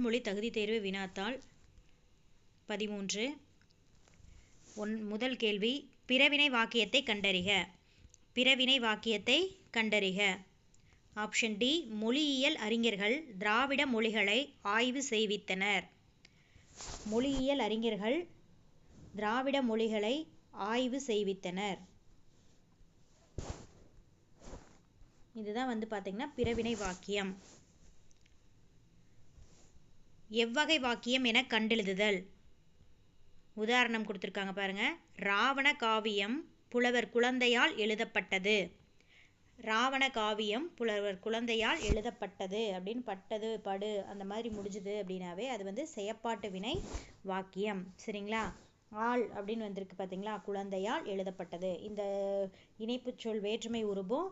தமிழ்மொழி தகுதி தேர்வு வினாத்தாள் 13. முதல் கேள்வி, பிறவினை வாக்கியத்தை கண்டறிக. பிறவினை வாக்கியத்தை கண்டறிக. ஆப்ஷன் டி, மொழியியல் அறிஞர்கள் திராவிட மொழிகளை ஆய்வு செய்வித்தனர். மொழியியல் அறிஞர்கள் திராவிட மொழிகளை ஆய்வு செய்வித்தனர். இதுதான் பார்த்தீங்கன்னா பிறவினை வாக்கியம். எவ்வகை வாக்கியம் என கண்டெழுதுதல். உதாரணம் கொடுத்துருக்காங்க பாருங்க. ராவண காவியம் புலவர் குழந்தையால் எழுதப்பட்டது. ராவண காவியம் புலவர் குழந்தையால் எழுதப்பட்டது அப்படின்னு பட்டது படு அந்த மாதிரி முடிஞ்சுது அப்படின்னாவே அது செயற்பாட்டு வினை வாக்கியம். சரிங்களா? ஆள் அப்படின்னு வந்திருக்கு பார்த்தீங்களா, குழந்தையால் எழுதப்பட்டது. இந்த இணைப்பு சொல் வேற்றுமை உருபும்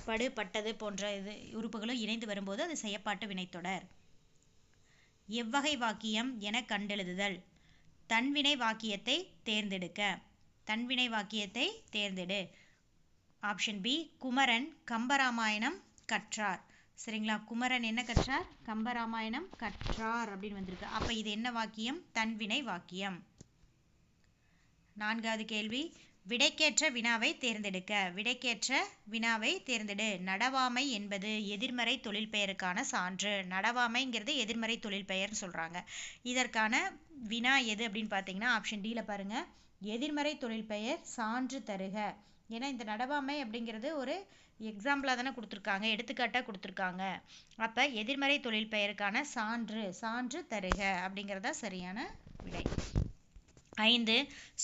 படு பட்டது போன்ற உறுப்புகளும் இணைந்து வரும்போது அது செயற்பாட்டு வினைத்தொடர். எவ்வகை வாக்கியம் என கண்டெழுதுதல். தன்வினை வாக்கியத்தை தேர்ந்தெடுக்க. தன்வினை வாக்கியத்தை தேர்ந்தெடு. ஆப்ஷன் பி, குமரன் கம்பராமாயணம் கற்றார். சரிங்களா? குமரன் என்ன கற்றார்? கம்பராமாயணம் கற்றார் அப்படின்னு வந்திருக்கு. அப்போ இது என்ன வாக்கியம்? தன்வினை வாக்கியம். 4வது கேள்வி, விடைக்கேற்ற வினாவை தேர்ந்தெடுக்க. விடைக்கேற்ற வினாவை தேர்ந்தெடு. நடவாமை என்பது எதிர்மறை தொழில் பெயருக்கான சான்று. நடவாமைங்கிறது எதிர்மறை தொழில் பெயர்னு சொல்கிறாங்க. இதற்கான வினா எது அப்படின்னு பார்த்தீங்கன்னா ஆப்ஷன் டியில் பாருங்கள். எதிர்மறை தொழில் பெயர் சான்று தருக. ஏன்னா இந்த நடவாமை அப்படிங்கிறது ஒரு எக்ஸாம்பிளாக தானே கொடுத்துருக்காங்க, எடுத்துக்காட்டாக கொடுத்துருக்காங்க. அப்போ எதிர்மறை தொழில் பெயருக்கான சான்று தருக அப்படிங்கிறதா சரியான விடை. 5,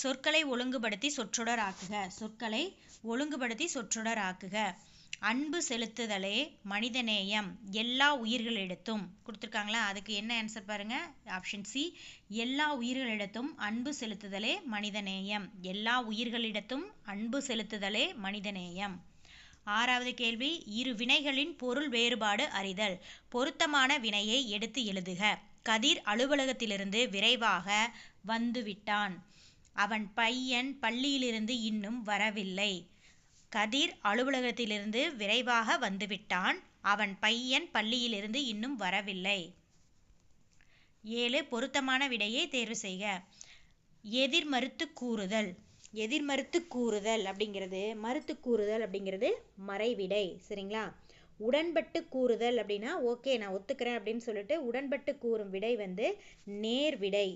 சொற்களை ஒழுங்குபடுத்தி சொற்றொடர் ஆக்குக. சொற்களை ஒழுங்குபடுத்தி சொற்றொடர் ஆக்குக. அன்பு செலுத்துதலே மனிதநேயம் எல்லா உயிர்களிடத்தும் கொடுத்துருக்காங்களா, அதுக்கு என்ன ஆன்சர் பாருங்க. ஆப்ஷன் சி, எல்லா உயிர்களிடத்தும் அன்பு செலுத்துதலே மனிதநேயம். எல்லா உயிர்களிடத்தும் அன்பு செலுத்துதலே மனிதநேயம். 6வது கேள்வி, இரு வினைகளின் பொருள் வேறுபாடு அறிதல். பொருத்தமான வினையை எடுத்து எழுதுக. கதிர் அலுவலகத்திலிருந்து விரைவாக வந்துவிட்டான். அவன் பையன் பள்ளியிலிருந்து இன்னும் வரவில்லை. கதிர் அலுவலகத்திலிருந்து விரைவாக வந்துவிட்டான். அவன் பையன் பள்ளியிலிருந்து இன்னும் வரவில்லை. 7, பொருத்தமான விடையை தேர்வு செய்க. எதிர்மறுத்து கூறுதல். எதிர்மறுத்து கூறுதல் அப்படிங்கிறது மறைவிடை. சரிங்களா? உடன்பட்டு கூறுதல் அப்படின்னா ஓகே நான் ஒத்துக்கிறேன் அப்படின்னு சொல்லிட்டு உடன்பட்டு கூறும் விடை நேர்விடை.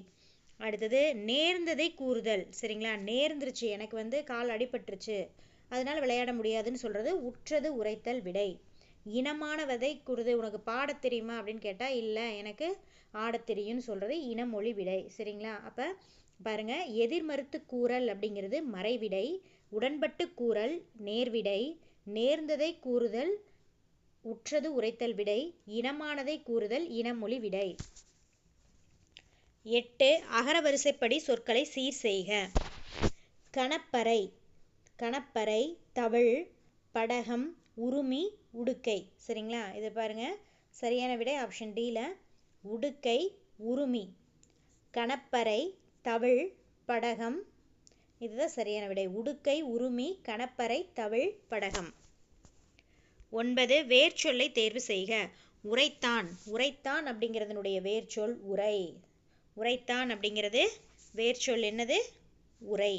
அடுத்தது நேர்ந்ததை கூறுதல். சரிங்களா? நேர்ந்துருச்சு, எனக்கு கால் அடிபட்டுருச்சு அதனால விளையாட முடியாதுன்னு சொல்றது உற்றது உரைத்தல் விடை. இனமானவதை கூறுது. உனக்கு பாடத் தெரியுமா அப்படின்னு கேட்டால் இல்லை எனக்கு ஆடத் தெரியும்னு சொல்றது இனமொழி விடை. சரிங்களா? அப்போ பாருங்க, எதிர்மறுத்து கூறல் அப்படிங்கிறது மறைவிடை, உடன்பட்டு கூறல் நேர்விடை, நேர்ந்ததை கூறுதல் உற்றது உரைத்தல் விடை, இனமானதை கூறுதல் இனமொழி விடை. 8, அகரவரிசைப்படி சொற்களை சீர் செய்க. கணப்பறை, கணப்பறை, தவிழ், படகம், உருமி, உடுக்கை. சரிங்களா? இது பாருங்க, சரியான விடை ஆப்ஷன் டியில் உடுக்கை, உருமி. கணப்பறை, தவிழ், படகம், இதுதான் சரியான விடை. உடுக்கை, உருமி, கணப்பறை, தவிழ், படகம். 9, வேர்ச்சொல்லை தேர்வு செய்க. உரைத்தான். உரைத்தான் அப்படிங்கிறதுனுடைய வேர்ச்சொல் உரை. உரைத்தான் அப்படிங்கிறது வேர்ச்சொல் என்னது? உரை.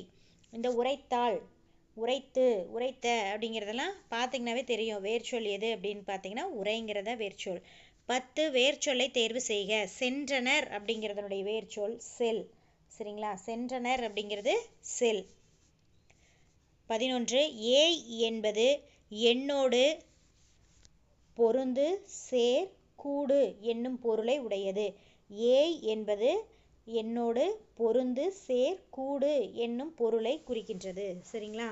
இந்த உரைத்தாள், உரைத்து, உரைத்த அப்படிங்கிறதெல்லாம் பார்த்தீங்கன்னாவே தெரியும் வேர்ச்சொல் எது அப்படின்னு பார்த்தீங்கன்னா உரைங்கிறத வேர்ச்சொல். 10, வேர்ச்சொல்லை தேர்வு செய்க. சென்றனர் அப்படிங்கிறதுனுடைய வேர்ச்சொல் செல். சரிங்களா? சென்றனர் அப்படிங்கிறது செல். 11, ஏய் என்பது எண்ணோடு பொருந்து சேர் கூடு என்னும் பொருளை உடையது. ஏய் என்பது எண்ணோடு பொருந்து சேர் கூடு என்னும் பொருளை குறிக்கின்றது. சரிங்களா?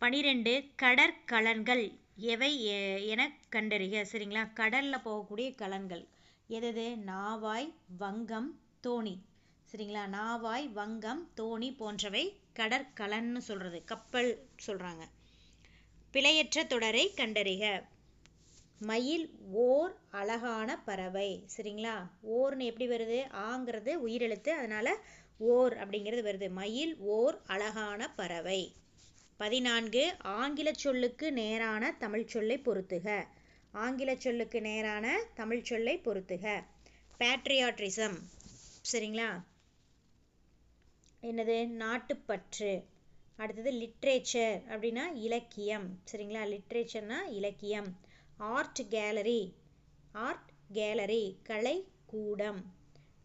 12, கடற்கலன்கள் எவை என கண்டறிக. சரிங்களா? கடலில் போகக்கூடிய கலன்கள் எது? நாவாய், வங்கம், தோணி. சரிங்களா? நாவாய், வங்கம், தோணி போன்றவை கடற்கலன்னு சொல்கிறது, கப்பல் சொல்கிறாங்க. பிழையற்ற தொடரை கண்டறிக. மயில் ஓர் அழகான பறவை. சரிங்களா? ஓர்னு எப்படி வருது? ஆங்கிறது உயிரெழுத்து, அதனால ஓர் அப்படிங்கிறது வருது. மயில் ஓர் அழகான பறவை. 14, ஆங்கில சொல்லுக்கு நேரான தமிழ் சொல்லை பொருத்துக. ஆங்கில சொல்லுக்கு நேரான தமிழ் சொல்லை பொருத்துக. பேட்ரியாட்டிசம் சரிங்களா, என்னது நாட்டுப்பற்று. அடுத்தது லிட்ரேச்சர் அப்படின்னா இலக்கியம் சரிங்களா, லிட்ரேச்சர்னா இலக்கியம். ஆர்ட் கேலரி கலை கூடம்.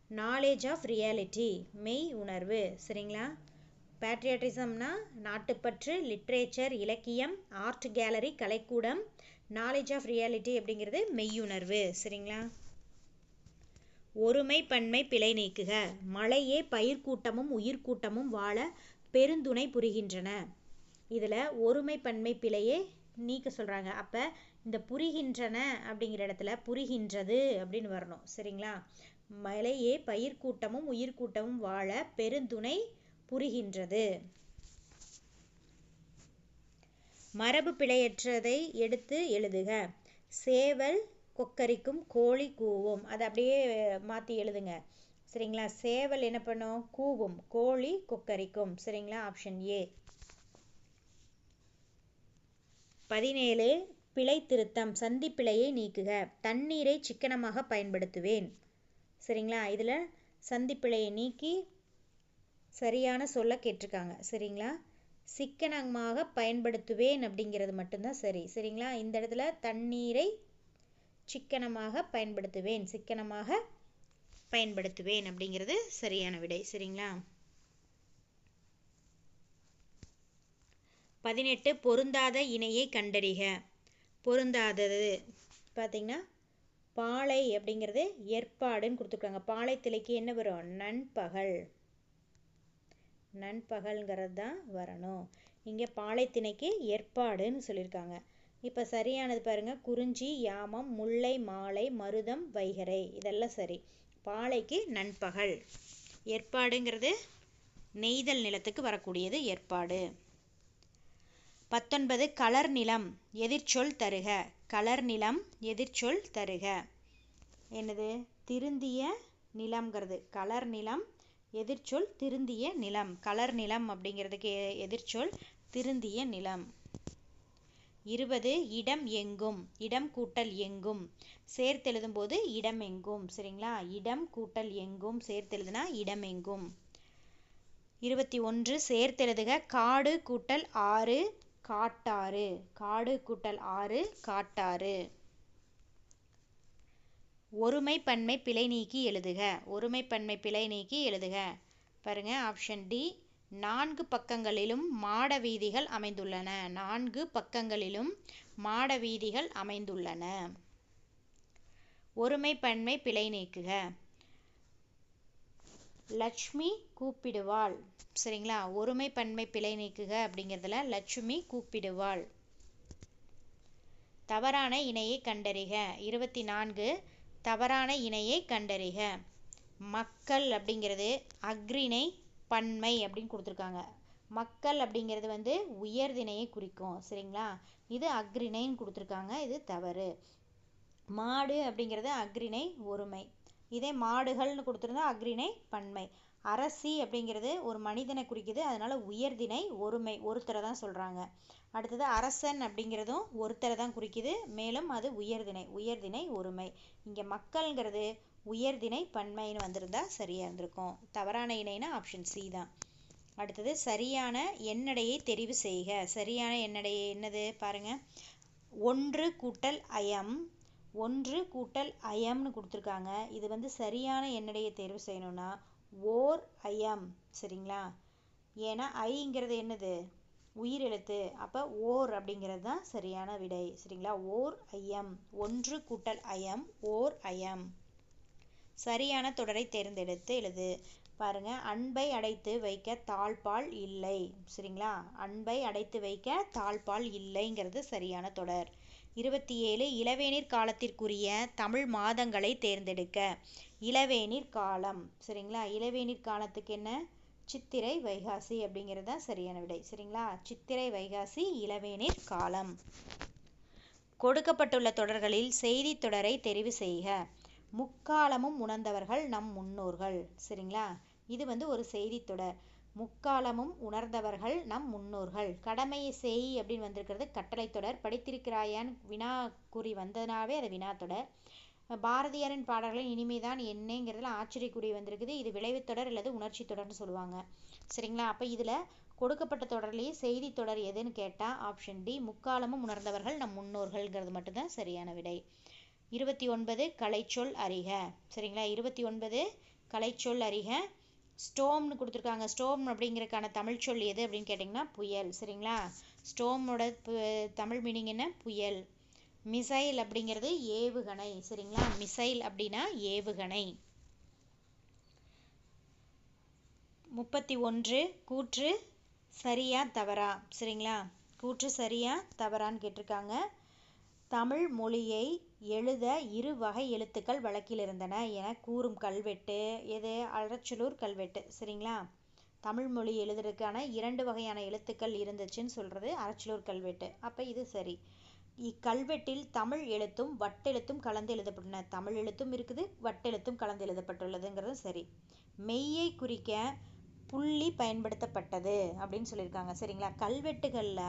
நாலேஜ் ஆஃப் ரியாலிட்டி மெய் உணர்வு சரிங்களா. பேட்ரியாட்டிசம்னா நாட்டுப்பற்று, லிட்ரேச்சர் இலக்கியம், ஆர்ட் கேலரி கலைக்கூடம், நாலேஜ் ஆஃப் ரியாலிட்டி அப்படிங்கிறது மெய்யுணர்வு சரிங்களா. ஒருமை பன்மை பிழை நீக்குக. மழையே பயிர்க்கூட்டமும் உயிர்க்கூட்டமும் வாழ பெருந்துணை புரிகின்றன. இதில் ஒருமை பன்மை பிழையே நீக்க சொல்கிறாங்க. அப்போ இந்த புரிகின்றன அப்படிங்கிற இடத்துல புரிகின்றது அப்படின்னு வரணும் சரிங்களா. மழையே பயிர்க்கூட்டமும் உயிர்க்கூட்டமும் வாழ பெருந்துணை புரிகின்றது. மரபு பிழையற்றதை எடுத்து எழுதுக. சேவல் கொக்கரிக்கும், கோழி கூவும். அதை அப்படியே மாற்றி எழுதுங்க சரிங்களா. சேவல் என்ன பண்ணும், கூவும். கோழி கொக்கரிக்கும் சரிங்களா. Option A. 17 பிழை திருத்தம். சந்தி பிழையை நீக்குக. தண்ணீரை சிக்கனமாக பயன்படுத்துவேன் சரிங்களா. இதில் சந்தி பிழையை நீக்கி சரியான சொல்ல கேட்டிருக்காங்க சரிங்களா. சிக்கனமாக பயன்படுத்துவேன் அப்படிங்கிறது மட்டும்தான் சரி சரிங்களா. இந்த இடத்துல தண்ணீரை சிக்கனமாக பயன்படுத்துவேன், சிக்கனமாக பயன்படுத்துவேன் அப்படிங்கிறது சரியான விடை சரிங்களா. 18 பொருந்தாத இணையை கண்டறிக. பொருந்தாதது பார்த்தீங்கன்னா பாலை அப்படிங்கிறது ஏற்பாடுன்னு கொடுத்துருக்காங்க. பாலைத்திலைக்கு என்ன வரும், நண்பகல்ங்கிறது தான் வரணும். இங்கே பாலைத்திணைக்கு ஏற்பாடுன்னு சொல்லியிருக்காங்க. இப்போ சரியானது பாருங்க, குறிஞ்சி, யாமம், முல்லை, மாலை, மருதம், வைகறை இதெல்லாம் சரி. பாலைக்கு நண்பகல். ஏற்பாடுங்கிறது நெய்தல் நிலத்துக்கு வரக்கூடியது ஏற்பாடு. 19 கலர் நிலம் எதிர்ச்சொல் தருக. கலர் நிலம் எதிர்ச்சொல் தருக. என்னது, திருந்திய நிலம்ங்கிறது. கலர் நிலம் எதிர்ச்சொல் திருந்திய நிலம். கலர் நிலம் அப்படிங்கிறதுக்கு எதிர்ச்சொல் திருந்திய நிலம். 20 இடம் எங்கும். இடம் கூட்டல் எங்கும் சேர்த்தெழுதும் போது இடம் எங்கும் சரிங்களா. இடம் கூட்டல் எங்கும் சேர்த்தெழுதுனா இடம் எங்கும். 21 சேர்த்தெழுதுக. காடு கூட்டல் ஆறு காட்டாறு. காடு கூட்டல் ஆறு காட்டாறு. ஒருமை பன்மை பிழை நீக்கி எழுதுக. ஒருமை பன்மை பிழை நீக்கி எழுதுக. பாருங்க ஆப்ஷன் டி. 4 பக்கங்களிலும் மாட வீதிகள் அமைந்துள்ளன. 4 பக்கங்களிலும் மாட வீதிகள் அமைந்துள்ளன. ஒருமை பன்மை பிழை நீக்குக. லட்சுமி கூப்பிடுவாள் சரிங்களா. ஒருமை பன்மை பிழை நீக்குக அப்படிங்கிறதுல லட்சுமி கூப்பிடுவாள். தவறான இணையை கண்டறிக. 24 தவறான இணையை கண்டறிக. மக்கள் அப்படிங்கிறது அஃறிணை பன்மை அப்படின்னு கொடுத்துருக்காங்க. மக்கள் அப்படிங்கிறது உயர்திணையை குறிக்கும் சரிங்களா. இது அஃறிணைன்னு கொடுத்துருக்காங்க, இது தவறு. மாடு அப்படிங்கிறது அஃறிணை ஒருமை. இதே மாடுகள்னு கொடுத்துருந்தா அஃறிணை பன்மை. அரசி அப்படிங்கிறது ஒரு மனிதனை குறிக்குது, அதனால உயர்திணை ஒருமை, ஒருத்தரை தான் சொல்கிறாங்க. அடுத்தது அரசன் அப்படிங்கிறதும் ஒருத்தரை தான் குறிக்குது, மேலும் அது உயர்திணை ஒருமை. இங்கே மக்கள்ங்கிறது உயர்திணை பன்மைன்னு வந்திருந்தா சரியாக இருந்திருக்கும். தவறான இணைனா ஆப்ஷன் சி தான். அடுத்தது சரியான எண்ணடையை தெரிவு செய்க. சரியான எண்ணடையை என்னது பாருங்க. 1 கூட்டல் அயம். 1 கூட்டல் அயம்னு கொடுத்துருக்காங்க. இது சரியான எண்ணடையை தேர்வு செய்யணும்னா ஓர் அயம் சரிங்களா. ஏன்னா ஐங்கிறது என்னது, உயிரெழுத்து. அப்போ ஓர் அப்படிங்கிறது தான் சரியான விடை சரிங்களா. ஓர் ஐயம். 1 கூட்டல் அயம் ஓர் அயம். சரியான தொடரை தேர்ந்தெடுத்து எழுது. பாருங்க, அன்பை அடைத்து வைக்க தாழ்பால் இல்லை சரிங்களா. அன்பை அடைத்து வைக்க தாழ்பால் இல்லைங்கிறது சரியான தொடர். 27 இளவேநீர் காலத்திற்குரிய தமிழ் மாதங்களை தேர்ந்தெடுக்க. இளவேநீர் காலம் சரிங்களா. இளவேநீர் காலத்துக்கு என்ன, சித்திரை வைகாசி அப்படிங்கிறது தான் சரியான விடை சரிங்களா. சித்திரை வைகாசி இளவேநீர் காலம். கொடுக்கப்பட்டுள்ள தொடர்களில் செய்தி தொடரை தெரிவு செய்க. முக்காலமும் உணர்ந்தவர்கள் நம் முன்னோர்கள் சரிங்களா. இது ஒரு செய்தி தொடர். முக்காலமும் உணர்ந்தவர்கள் நம் முன்னோர்கள். கடமையை செய் அப்படின்னு வந்திருக்கிறது கட்டளை தொடர். படித்திருக்கிறாயான் வினா குறி வந்ததுனாவே அது வினா தொடர். பாரதியாரின் பாடல்களின் இனிமைதான் என்னங்கிறதுல ஆச்சரியக்குறி வந்திருக்குது. இது விளைவு தொடர் அல்லது உணர்ச்சி தொடர்னு சொல்லுவாங்க. சரிங்களா? அப்போ இதில் கொடுக்கப்பட்ட தொடர்லேயே செய்தி தொடர் எதுன்னு கேட்டால் ஆப்ஷன் டி, முக்காலமும் உணர்ந்தவர்கள் நம் முன்னோர்கள்ங்கிறது மட்டும்தான் சரியான விடை. 29 கலைச்சொல் அறிக. சரிங்களா? 29 கலைச்சொல் அறிக. ஸ்டோம்னு கொடுத்துருக்காங்க. ஸ்டோம் அப்படிங்கிறதுக்கான தமிழ் சொல் எது அப்படின்னு கேட்டிங்கன்னா புயல். சரிங்களா? ஸ்டோமோட தமிழ் மீனிங் என்ன? புயல். மிசைல் அப்படிங்கிறது ஏவுகணை. சரிங்களா? மிசைல் அப்படின்னா ஏவுகணை. 31 கூற்று சரியா தவறா. சரிங்களா? கூற்று சரியா தவறான்னு கேட்டிருக்காங்க. தமிழ் மொழியை எழுத 2 வகை எழுத்துக்கள் வழக்கில் இருந்தன என கூறும் கல்வெட்டு எது? அறச்சலூர் கல்வெட்டு. சரிங்களா? தமிழ் மொழி எழுதுறதுக்கான 2 வகையான எழுத்துக்கள் இருந்துச்சுன்னு சொல்கிறது அறச்சலூர் கல்வெட்டு. அப்போ இது சரி. இக்கல்வெட்டில் தமிழ் எழுத்தும் வட்டெழுத்தும் கலந்து எழுதப்பட்டன. தமிழ் எழுத்தும் இருக்குது, வட்டெழுத்தும் கலந்து எழுதப்பட்டுள்ளதுங்கிறது சரி. மெய்யை குறிக்க புள்ளி பயன்படுத்தப்பட்டது அப்படின்னு சொல்லியிருக்காங்க. சரிங்களா? கல்வெட்டுகளில்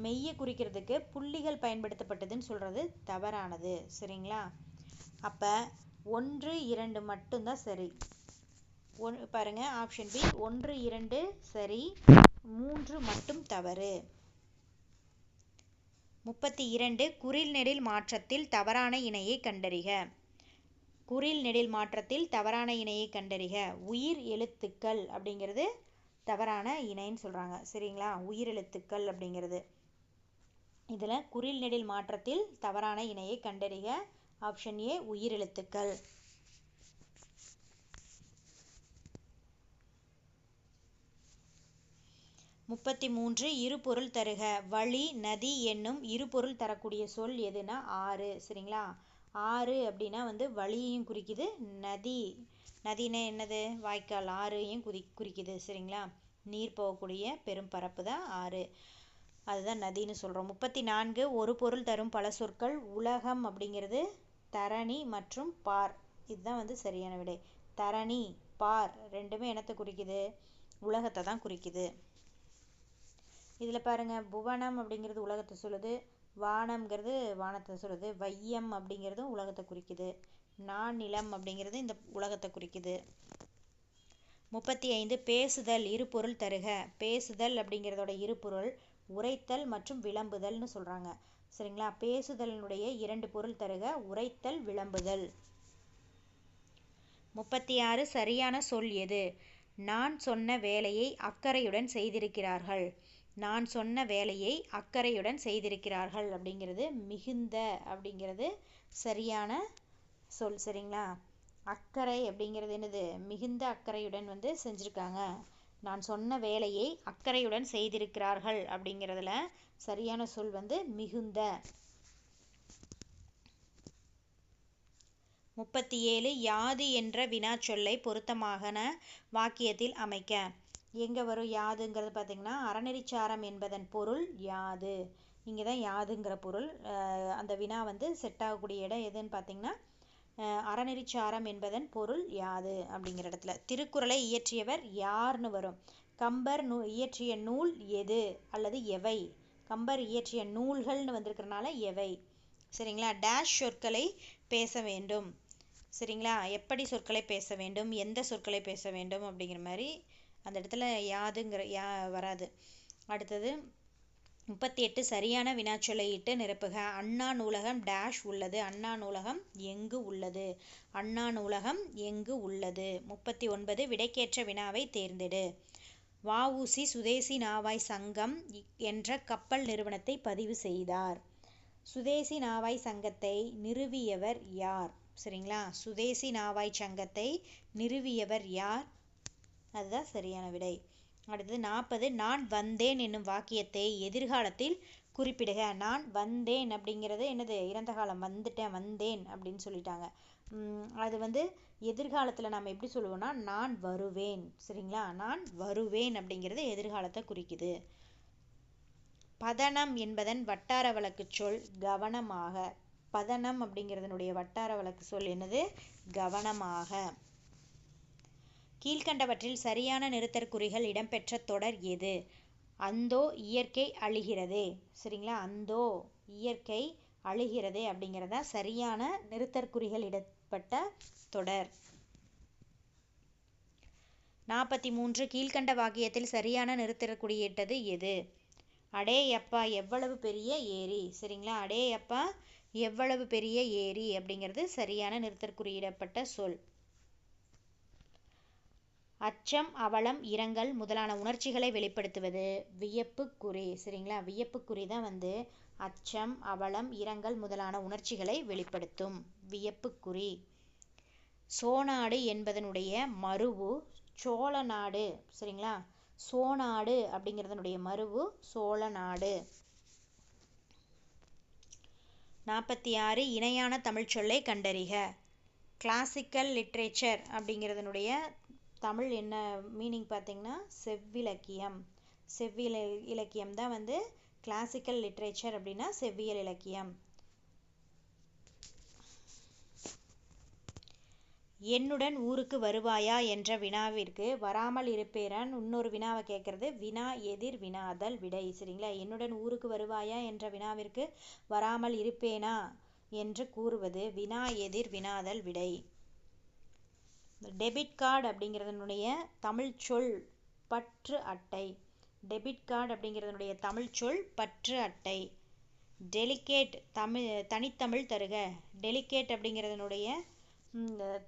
மெய்யை குறிக்கிறதுக்கு புள்ளிகள் பயன்படுத்தப்பட்டதுன்னு சொல்கிறது தவறானது. சரிங்களா? அப்போ 1, 2 மட்டும்தான் சரி. பாருங்க ஆப்ஷன் பி 1, 2 சரி, 3 மட்டும் தவறு. 32 குறில் நெடில் மாற்றத்தில் தவறான இணையை கண்டறிக. குறில் நெடில் மாற்றத்தில் தவறான இணையை கண்டறிக. உயிர் எழுத்துக்கள் அப்படிங்கிறது தவறான இணைன்னு சொல்கிறாங்க. சரிங்களா? உயிர் எழுத்துக்கள் அப்படிங்கிறது. இதில் குறில் நெடில் மாற்றத்தில் தவறான இணையை கண்டறிக. ஆப்ஷன் ஏ உயிர் எழுத்துக்கள். 33 இருபொருள் தருக. வழி, நதி என்னும் இருபொருள் தரக்கூடிய சொல் எதுனா ஆறு. சரிங்களா? ஆறு அப்படின்னா வழியையும் குறிக்குது, நதினா என்னது? வாய்க்கால், ஆறையும் குறிக்குது. சரிங்களா? நீர் போகக்கூடிய பெரும் பரப்பு தான் ஆறு, அதுதான் நதின்னு சொல்கிறோம். 34 ஒரு பொருள் தரும் பல சொற்கள். உலகம் அப்படிங்கிறது தரணி மற்றும் பார். இதுதான் சரியான விடை. தரணி, பார் ரெண்டுமே என்னத்தை குறிக்குது? உலகத்தை தான் குறிக்குது. இதில் பாருங்கள், புவனம் அப்படிங்கிறது உலகத்தை சொல்லுது, வானம்ங்கிறது வானத்தை சொல்லுது, வையம் அப்படிங்கிறதும் உலகத்தை குறிக்குது, நானிலம் அப்படிங்கிறது இந்த உலகத்தை குறிக்குது. 35 பேசுதல் இருபொருள் தருக. பேசுதல் அப்படிங்கிறதோட இருபொருள் உரைத்தல் மற்றும் விளம்புதல்னு சொல்கிறாங்க. சரிங்களா? பேசுதலினுடைய 2 பொருள் தருக. உரைத்தல், விளம்புதல். 36 சரியான சொல் எது? நான் சொன்ன வேலையை அக்கறையுடன் செய்திருக்கிறார்கள். நான் சொன்ன வேலையை அக்கறையுடன் செய்திருக்கிறார்கள் அப்படிங்கிறது மிகுந்த அப்படிங்கிறது சரியான சொல். சரிங்களா? அக்கறை அப்படிங்கிறது என்னது? மிகுந்த அக்கறையுடன் செஞ்சுருக்காங்க. நான் சொன்ன வேலையை அக்கறையுடன் செய்திருக்கிறார்கள் அப்படிங்கிறதுல சரியான சொல் மிகுந்த. 37 யாது என்ற வினாச்சொல்லை பொருத்தமான வாக்கியத்தில் அமைக்க. எங்கே வரும் யாதுங்கிறது பார்த்தீங்கன்னா, அறநெறிச்சாரம் என்பதன் பொருள் யாது. இங்கே தான் யாதுங்கிற பொருள். அந்த வினா செட் ஆகக்கூடிய இடம் எதுன்னு பார்த்தீங்கன்னா, அறநெறிச்சாரம் என்பதன் பொருள் யாது அப்படிங்கிற இடத்துல. திருக்குறளை இயற்றியவர் யார்னு வரும். கம்பர் இயற்றிய நூல் எது அல்லது எவை? கம்பர் இயற்றிய நூல்கள்னு வந்திருக்கிறனால எவை. சரிங்களா? டேஷ் சொற்களை பேச வேண்டும். சரிங்களா? எப்படி சொற்களை பேச வேண்டும், எந்த சொற்களை பேச வேண்டும் அப்படிங்கிற மாதிரி அந்த இடத்துல யாதுங்கிற வராது. அடுத்தது 38 சரியான வினாச்சொல்லை இட்டு நிரப்புக. அண்ணா நூலகம் டேஷ் உள்ளது. அண்ணா நூலகம் எங்கு உள்ளது? அண்ணா நூலகம் எங்கு உள்ளது? 39 விடைக்கேற்ற வினாவை தேர்ந்தெடு. வ.உ.சி. சுதேசி நாவாய் சங்கம் என்ற கப்பல் நிறுவனத்தை பதிவு செய்தார். சுதேசி நாவாய் சங்கத்தை நிறுவியவர் யார்? சரிங்களா? சுதேசி நாவாய் சங்கத்தை நிறுவியவர் யார்? அதுதான் சரியான விடை. அடுத்தது 40 நான் வந்தேன் என்னும் வாக்கியத்தை எதிர்காலத்தில் குறிப்பிடுக. நான் வந்தேன் அப்படிங்கிறது என்னது? இறந்த காலம். வந்தேன் அப்படின்னு சொல்லிட்டாங்க. அது எதிர்காலத்தில் நம்ம எப்படி சொல்லுவோம்னா நான் வருவேன். சரிங்களா? நான் வருவேன் அப்படிங்கிறது எதிர்காலத்தை குறிக்குது. பதனம் என்பதன் வட்டார வழக்கு சொல் கவனமாக. பதனம் அப்படிங்கிறதனுடைய வட்டார வழக்கு சொல் என்னது? கவனமாக. கீழ்கண்டவற்றில் சரியான நிறுத்தற்குறிகள் இடம்பெற்ற தொடர் எது? அந்தோ இயற்கை அழிகிறதே. சரிங்களா, அந்தோ இயற்கை அழிகிறதே அப்படிங்கிறதா சரியான நிறுத்தற்குறிகள் இடப்பட்ட தொடர். 43 கீழ்கண்ட வாக்கியத்தில் சரியான நிறுத்தற்குறியிட்டது எது? அடே அப்பா எவ்வளவு பெரிய ஏரி. சரிங்களா, அடே அப்பா எவ்வளவு பெரிய ஏரி அப்படிங்கிறது சரியான நிறுத்தற்குறியிடப்பட்ட சொல். அச்சம், அவலம், இரங்கல் முதலான உணர்ச்சிகளை வெளிப்படுத்துவது வியப்புக்குறி. சரிங்களா, வியப்புக்குறி தான் அச்சம், அவலம், இரங்கல் முதலான உணர்ச்சிகளை வெளிப்படுத்தும் வியப்புக்குறி. சோநாடு என்பதனுடைய மருவு சோழநாடு. சரிங்களா, சோநாடு அப்படிங்கிறதனுடைய மருவு சோழநாடு. 46 இணையான தமிழ் சொல்லை கண்டறிக. கிளாசிக்கல் லிட்ரேச்சர் அப்படிங்கிறதனுடைய தமிழ் என்ன மீனிங் பார்த்தீங்கன்னா செவ்விலக்கியம். செவ்வியல் இலக்கியம் தான் கிளாசிக்கல் லிட்ரேச்சர் அப்படின்னா செவ்வியல் இலக்கியம். என்னுடன் ஊருக்கு வருவாயா என்ற வினாவிற்கு வராமல் இருப்பேன் இன்னொரு வினாவை கேட்கறது வினா எதிர் வினாதல் விடை. சரிங்களா, என்னுடன் ஊருக்கு வருவாயா என்ற வினாவிற்கு வராமல் இருப்பேனா என்று கூறுவது வினா எதிர் வினாதல் விடை. டெபிட் கார்டு அப்படிங்கிறதனுடைய தமிழ் சொல் பற்று அட்டை. டெபிட் கார்டு அப்படிங்கிறதனுடைய தமிழ் சொல் பற்று அட்டை. டெலிகேட் தனித்தமிழ் தருக. டெலிகேட் அப்படிங்கிறதனுடைய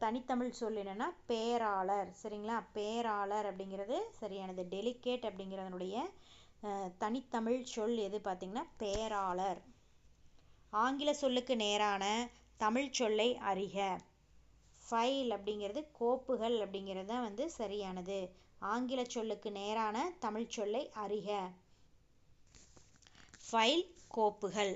தனித்தமிழ் சொல் என்னன்னா பேராளர். சரிங்களா, பேராளர் அப்படிங்கிறது சரியானது. டெலிகேட் அப்படிங்கிறதனுடைய தனித்தமிழ் சொல் எது பார்த்தீங்கன்னா பேராளர். ஆங்கில சொல்லுக்கு நேரான தமிழ் சொல்லை அறிக. ஃபைல் அப்படிங்கிறது கோப்புகள் அப்படிங்கிறது தான் சரியானது. ஆங்கில சொல்லுக்கு நேரான தமிழ் சொல்லை அறிக. ஃபைல் கோப்புகள்.